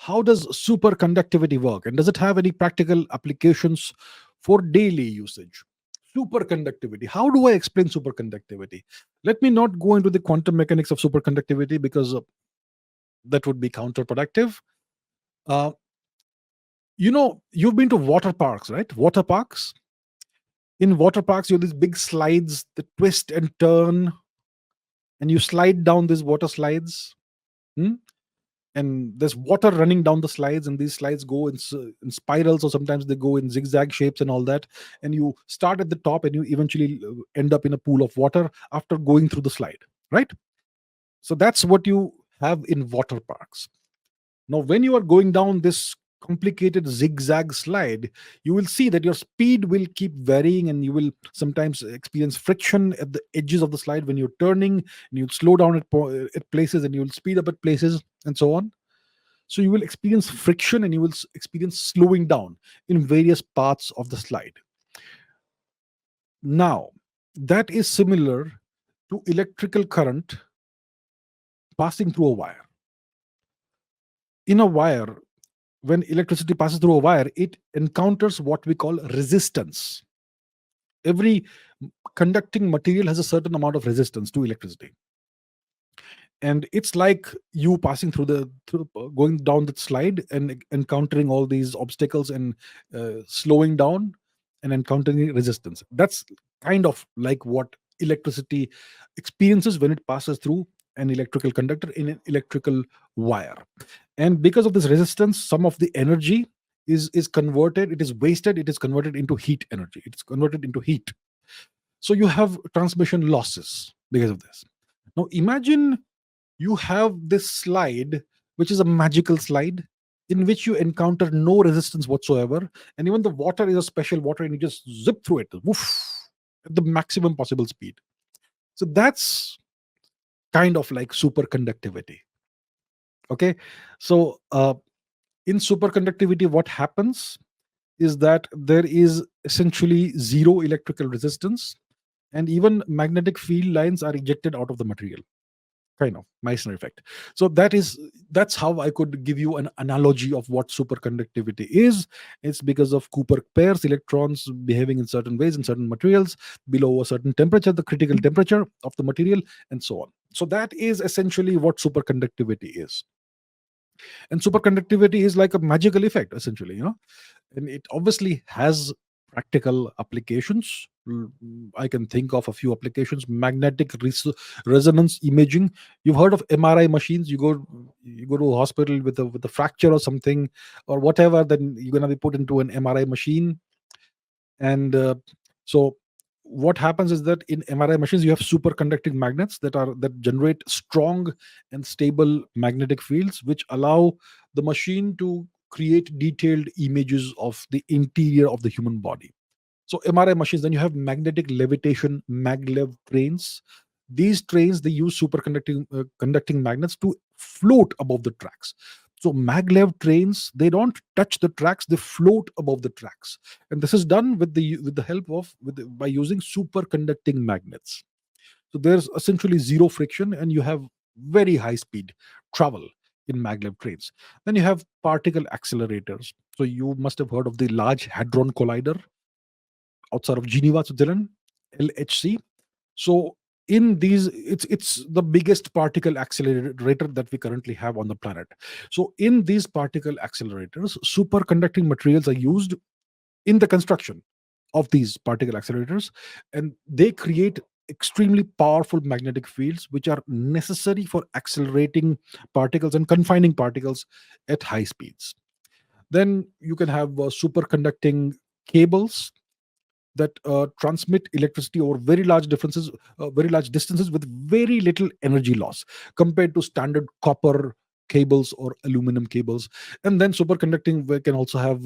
how does superconductivity work, and does it have any practical applications for daily usage? Superconductivity. How do I explain superconductivity? Let me not go into the quantum mechanics of superconductivity because that would be counterproductive. Uh, you've been to water parks, right? Water parks. In water parks, you have these big slides that twist and turn, and you slide down these water slides. Hmm? And there's water running down the slides, and these slides go in spirals, or sometimes they go in zigzag shapes and all that. And you start at the top and you eventually end up in a pool of water after going through the slide, right? So that's what you have in water parks. Now when you are going down this complicated zigzag slide, you will see that your speed will keep varying, and you will sometimes experience friction at the edges of the slide when you're turning, and you'll slow down at places, and you'll speed up at places, and so on. So you will experience friction, and you will experience slowing down in various parts of the slide. Now, that is similar to electrical current passing through a wire. In a wire, when electricity passes through a wire, it encounters what we call resistance. Every conducting material has a certain amount of resistance to electricity. And it's like you passing through going down that slide and encountering all these obstacles, and slowing down and encountering resistance. That's kind of like what electricity experiences when it passes through an electrical conductor in an electrical wire. And because of this resistance, some of the energy is converted, it is wasted, it is converted into heat energy, it's converted into heat. So you have transmission losses because of this. Now imagine you have this slide, which is a magical slide, in which you encounter no resistance whatsoever, and even the water is a special water, and you just zip through it, woof, at the maximum possible speed. So that's kind of like superconductivity. Okay, so in superconductivity, what happens is that there is essentially zero electrical resistance, and even magnetic field lines are ejected out of the material, kind of Meissner effect. So that's how I could give you an analogy of what superconductivity is. It's because of Cooper pairs, electrons behaving in certain ways in certain materials below a certain temperature, the critical temperature of the material, and so on. So that is essentially what superconductivity is. And superconductivity is like a magical effect, essentially, and it obviously has practical applications. I can think of a few applications. Magnetic resonance imaging. You've heard of MRI machines. You go to a hospital with a fracture or something or whatever, then you're going to be put into an MRI machine. And so what happens is that in MRI machines you have superconducting magnets that generate strong and stable magnetic fields, which allow the machine to create detailed images of the interior of the human body. So MRI machines, then you have magnetic levitation, maglev trains. These trains, they use superconducting conducting magnets to float above the tracks. So maglev trains, they don't touch the tracks, they float above the tracks. And this is done with the help of by using superconducting magnets. So there's essentially zero friction, and you have very high speed travel in maglev trains. Then you have particle accelerators. So you must have heard of the Large Hadron Collider outside of Geneva, Switzerland, LHC. So in these, it's the biggest particle accelerator that we currently have on the planet. So in these particle accelerators, superconducting materials are used in the construction of these particle accelerators, and they create extremely powerful magnetic fields which are necessary for accelerating particles and confining particles at high speeds. Then you can have superconducting cables that transmit electricity over very large distances with very little energy loss compared to standard copper cables or aluminum cables. And then can also have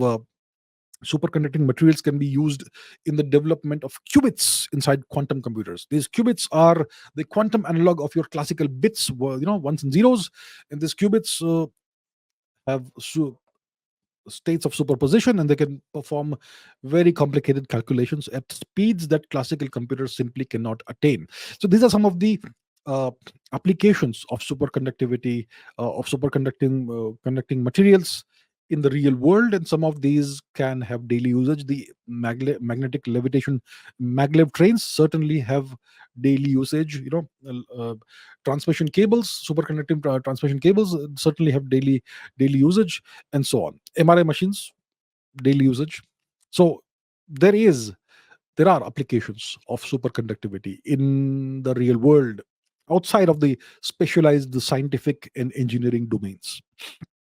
superconducting materials can be used in the development of qubits inside quantum computers. These qubits are the quantum analog of your classical bits, ones and zeros, and these qubits have states of superposition, and they can perform very complicated calculations at speeds that classical computers simply cannot attain. So these are some of the uh, applications of superconductivity, of conducting materials in the real world, and some of these can have daily usage. The magnetic levitation maglev trains certainly have daily usage. Transmission cables, superconducting transmission cables, certainly have daily usage, and so on. MRI machines, daily usage. So there is there are applications of superconductivity in the real world outside of the specialized scientific and engineering domains.